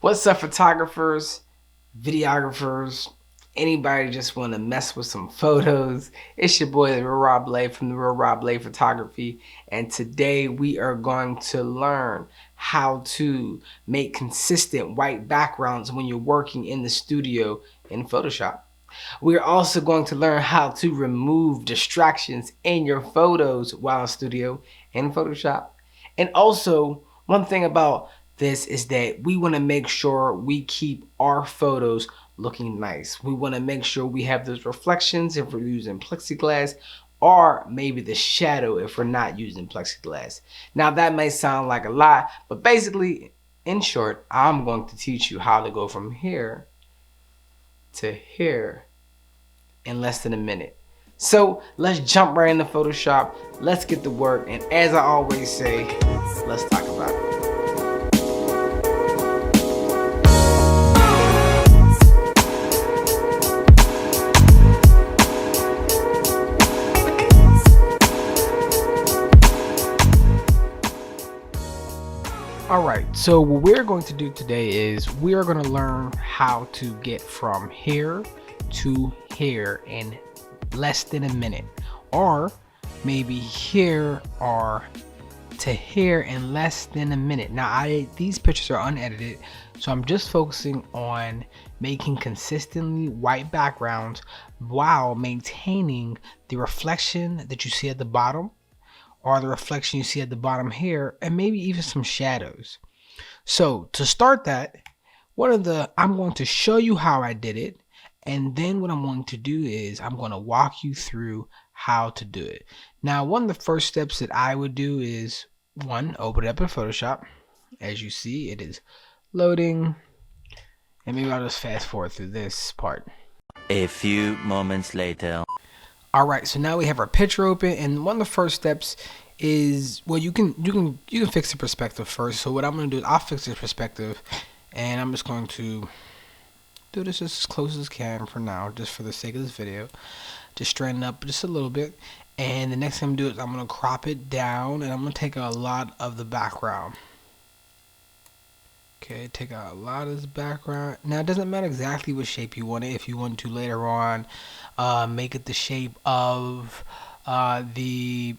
What's up, photographers, videographers, anybody just want to mess with some photos? It's your boy, the Real Rob Blade from the Real Rob Blade Photography, and today we are going to learn how to make consistent white backgrounds when you're working in the studio in Photoshop. We're also going to learn how to remove distractions in your photos while in studio in Photoshop. And also, one thing about this is that we want to make sure we keep our photos looking nice. We want to make sure we have those reflections if we're using plexiglass, or maybe the shadow if we're not using plexiglass. Now that may sound like a lot, but basically, in short, I'm going to teach you how to go from here to here in less than a minute. So let's jump right into Photoshop. Let's get to work. And as I always say, let's talk about it. Alright, so what we're going to do today is we are going to learn how to get from here to here in less than a minute, or maybe here or to here in less than a minute. Now these pictures are unedited, so I'm just focusing on making consistently white backgrounds while maintaining the reflection that you see at the bottom, or the reflection you see at the bottom here, and maybe even some shadows. So to start that, I'm going to show you how I did it, and then what I'm going to do is I'm going to walk you through how to do it. Now, one of the first steps that I would do is, one, open it up in Photoshop. As you see, it is loading, and maybe I'll just fast forward through this part. A few moments later. Alright, so now we have our picture open, and one of the first steps is, well, you can fix the perspective first. So what I'm going to do is I'll fix the perspective, and I'm just going to do this as close as I can for now, just for the sake of this video. Just straighten up just a little bit, and the next thing I'm going to do is I'm going to crop it down, and I'm going to take out a lot of the background. Okay, take out a lot of this background. Now, it doesn't matter exactly what shape you want it. If you want to later on make it the shape of if you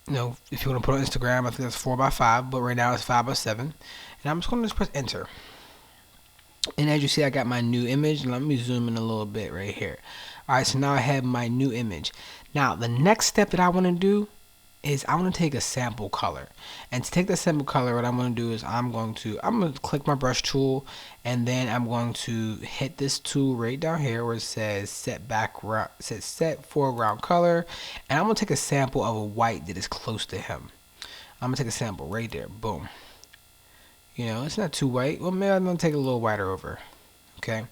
want to put it on Instagram, I think that's 4x5, but right now it's 5x7. And I'm just going to press enter. And as you see, I got my new image. Let me zoom in a little bit right here. Alright, so now I have my new image. Now, the next step that I want to do is I want to take a sample color. And to take the sample color, what I'm going to do is I'm going to click my brush tool, and then I'm going to hit this tool right down here where it says set foreground color, and I'm going to take a sample of a white that is close to him. I'm going to take a sample right there. Boom. It's not too white. Well, maybe I'm going to take it a little whiter over. Okay.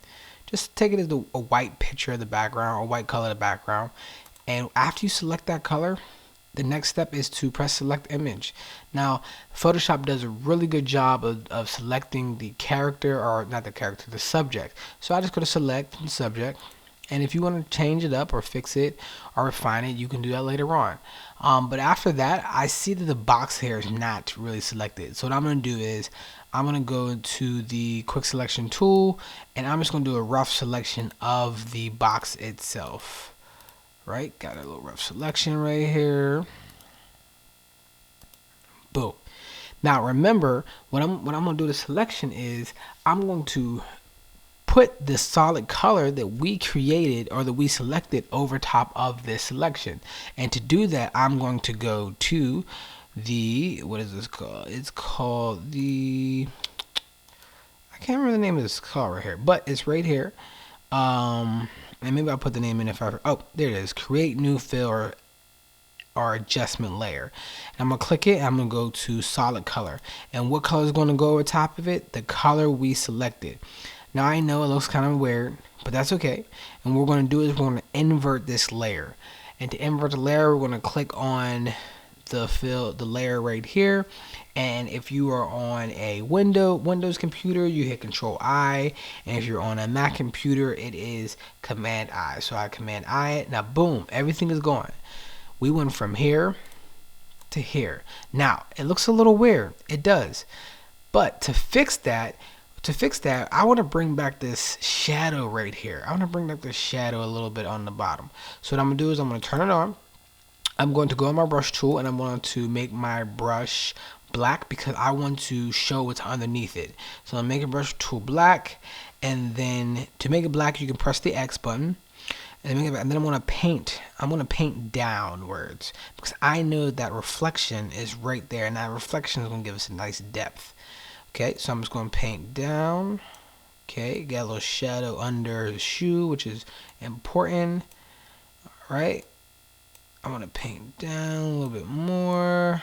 Just take it as a white picture of the background, or white color of the background. And after you select that color, the next step is to press select image. Now, Photoshop does a really good job of selecting the character, or not the character, the subject. So I just go to select the subject, and if you want to change it up or fix it or refine it, you can do that later on. But after that, I see that the box here is not really selected. So what I'm going to do is I'm going to go into the quick selection tool, and I'm just going to do a rough selection of the box itself. Right, got a little rough selection right here. Boom. Now remember, what I'm gonna do the selection is I'm going to put the solid color that we created or that we selected over top of this selection. And to do that, I'm going to go to the, what is this called? It's called the, I can't remember the name of this color right here, but it's right here. And maybe I'll put the name in if I, oh, there it is, create new fill or adjustment layer. And I'm going to click it, and I'm going to go to solid color. And what color is going to go over top of it? The color we selected. Now I know it looks kind of weird, but that's okay. And what we're going to do is we're going to invert this layer. And to invert the layer, we're going to click on the layer right here, and if you are on a Windows computer, you hit Control I, and if you're on a Mac computer, it is Command I. So I Command I it. Now boom, everything is gone. We went from here to here. Now it looks a little weird, it does, but to fix that, to fix that, I want to bring back this shadow right here. I want to bring back this shadow a little bit on the bottom. So what I'm going to do is I'm going to turn it on. I'm going to go on my brush tool and I'm going to make my brush black because I want to show what's underneath it. So I'm making brush tool black, and then to make it black you can press the X button, and then I'm going to paint. I'm going to paint downwards because I know that reflection is right there, and that reflection is going to give us a nice depth. Okay, so I'm just going to paint down. Okay, got a little shadow under the shoe, which is important. All right, I want to paint down a little bit more.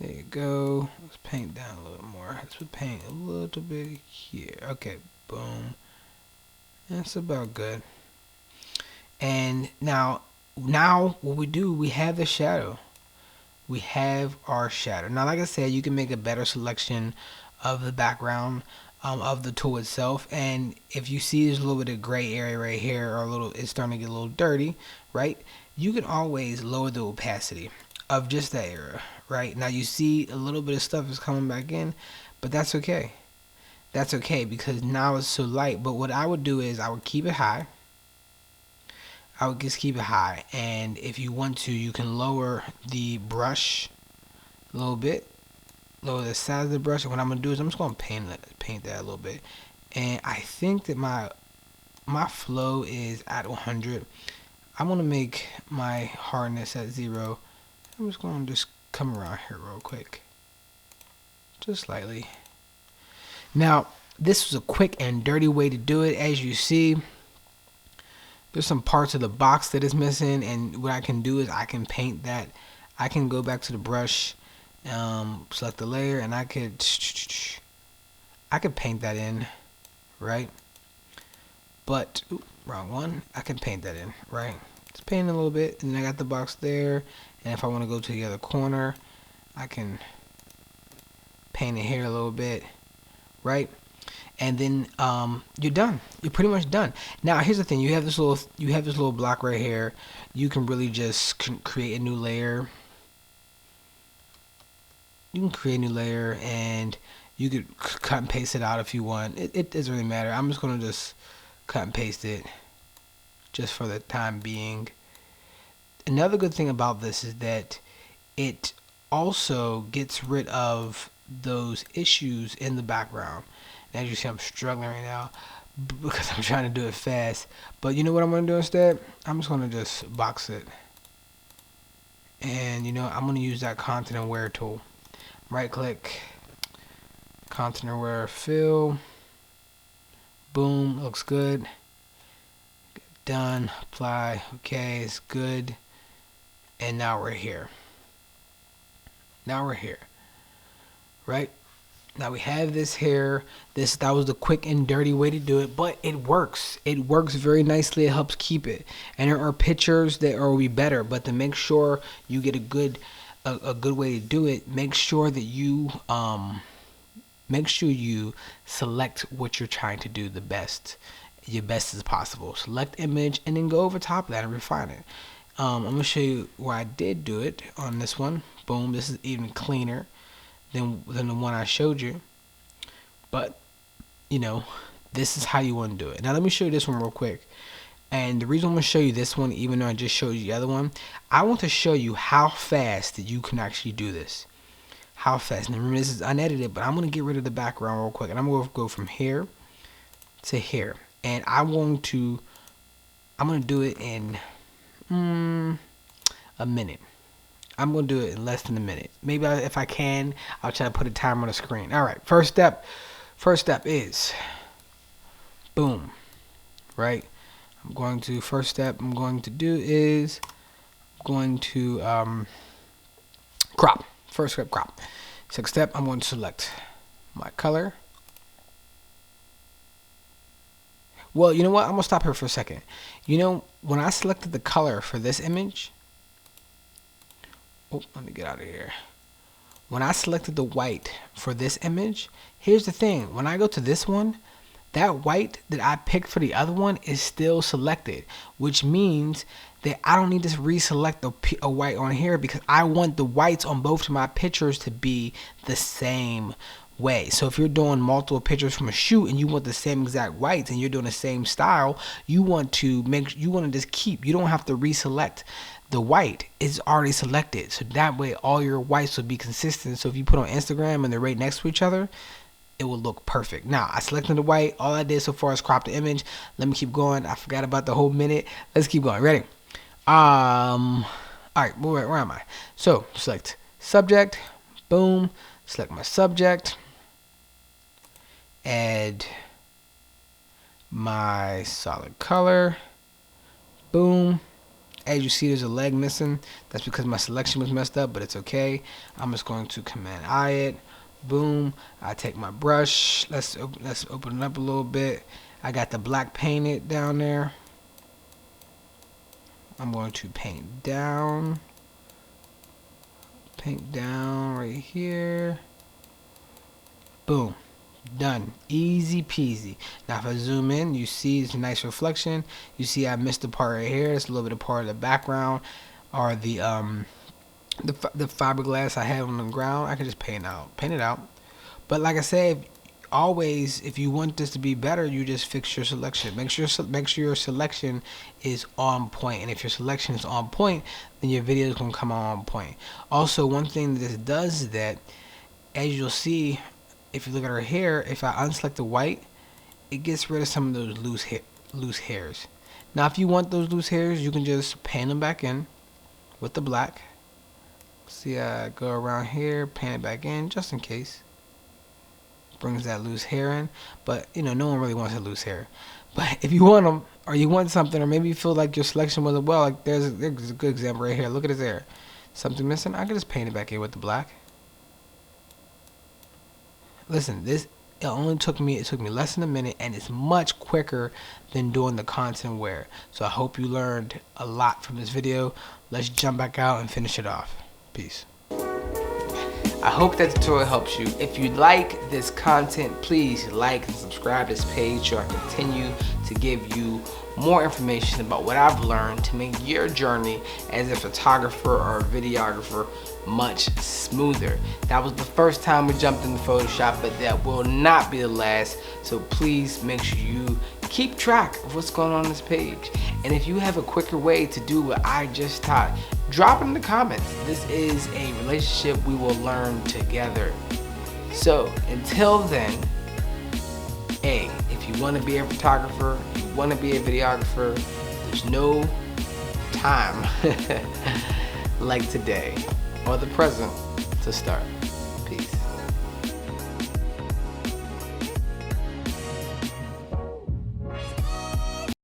There you go. Let's paint down a little more. Let's paint a little bit here. Okay, boom. That's about good. And now what we do, we have the shadow. We have our shadow. Now, like I said, you can make a better selection of the background of the tool itself. And if you see there's a little bit of gray area right here, or it's starting to get a little dirty, right? You can always lower the opacity of just that area, right? Now you see a little bit of stuff is coming back in, but that's okay. That's okay because now it's so light. But what I would do is I would keep it high. I would just keep it high, and if you want to, you can lower the brush a little bit, lower the size of the brush. And what I'm gonna do is I'm just gonna paint that a little bit. And I think that my flow is at 100. I'm gonna make my hardness at 0. I'm just gonna come around here real quick, just slightly. Now, this was a quick and dirty way to do it. As you see, there's some parts of the box that is missing, and what I can do is I can paint that. I can go back to the brush, select the layer, and I could paint that in, right? But wrong one. I can paint that in, right? Just paint a little bit, and then I got the box there. And if I want to go to the other corner, I can paint it here a little bit, right? And then you're done. You're pretty much done. Now here's the thing: you have this little block right here. You can really just create a new layer. You can create a new layer, and you could cut and paste it out if you want. It doesn't really matter. I'm just gonna just cut and paste it, just for the time being. Another good thing about this is that it also gets rid of those issues in the background. As you see, I'm struggling right now because I'm trying to do it fast. But you know what I'm going to do instead? I'm just going to just box it. And, I'm going to use that content aware tool. Right click, content aware fill. Boom, looks good. Done, apply. Okay, it's good. And now we're here. Right? Now we have this here. That was the quick and dirty way to do it, but it works. It works very nicely. It helps keep it. And there are pictures that will be better, but to make sure you get a good way to do it, make sure that you select what you're trying to do your best as possible. Select image and then go over top of that and refine it. I'm gonna show you where I did do it on this one. Boom, this is even cleaner than the one I showed you. But this is how you want to do it. Now let me show you this one real quick. And the reason I'm going to show you this one, even though I just showed you the other one, I want to show you how fast that you can actually do this. How fast. Now remember, this is unedited, but I'm going to get rid of the background real quick, and I'm going to go from here to here. And I'm going to do it in a minute. I'm going to do it in less than a minute. Maybe if I can, I'll try to put a timer on the screen. All right, first step is, boom, right? First step I'm going to do is, crop. First step, crop. Second step, I'm going to select my color. Well, you know what? I'm going to stop here for a second. When I selected the color for this image, let me get out of here. When I selected the white for this image, here's the thing. When I go to this one, that white that I picked for the other one is still selected, which means that I don't need to reselect a white on here because I want the whites on both of my pictures to be the same way. So if you're doing multiple pictures from a shoot and you want the same exact whites and you're doing the same style, you want to just keep, you don't have to reselect the white. It's already selected, so that way all your whites will be consistent. So if you put on Instagram and they're right next to each other, it will look perfect. Now, I selected the white. All I did so far is crop the image. Let me keep going. I forgot about the whole minute. Let's keep going. Ready? All right, where am I? So, select subject. Boom. Select my subject. Add my solid color. Boom. As you see, there's a leg missing. That's because my selection was messed up, but it's okay. I'm just going to Command I it. Boom. I take my brush. Let's open it up a little bit. I got the black painted down there. I'm going to paint down. Paint down right here. Boom. Done. Easy peasy. Now if I zoom in, you see it's a nice reflection. You see I missed the part right here. It's a little bit of part of the background, or the fiberglass I have on the ground. I can just paint it out. But like I said, always, if you want this to be better, you just fix your selection. Make sure your selection is on point. And if your selection is on point, then your video is going to come out on point. Also, one thing that this does is that, as you'll see, if you look at her hair, if I unselect the white, it gets rid of some of those loose hairs. Now, if you want those loose hairs, you can just paint them back in with the black. See, I go around here, paint it back in, just in case. Brings that loose hair in, but no one really wants that loose hair. But if you want them, or you want something, or maybe you feel like your selection wasn't well, like there's a good example right here. Look at his hair. Something missing? I can just paint it back in with the black. Listen, it took me less than a minute, and it's much quicker than doing the content wear. So I hope you learned a lot from this video. Let's jump back out and finish it off. Peace. I hope that tutorial helps you. If you like this content, please like and subscribe to this page so I continue to give you more information about what I've learned to make your journey as a photographer or a videographer much smoother. That was the first time we jumped into Photoshop, but that will not be the last. So please make sure you keep track of what's going on this page. And if you have a quicker way to do what I just taught, drop it in the comments. This is a relationship we will learn together. So until then, if you want to be a photographer, if you want to be a videographer, there's no time like today or the present to start.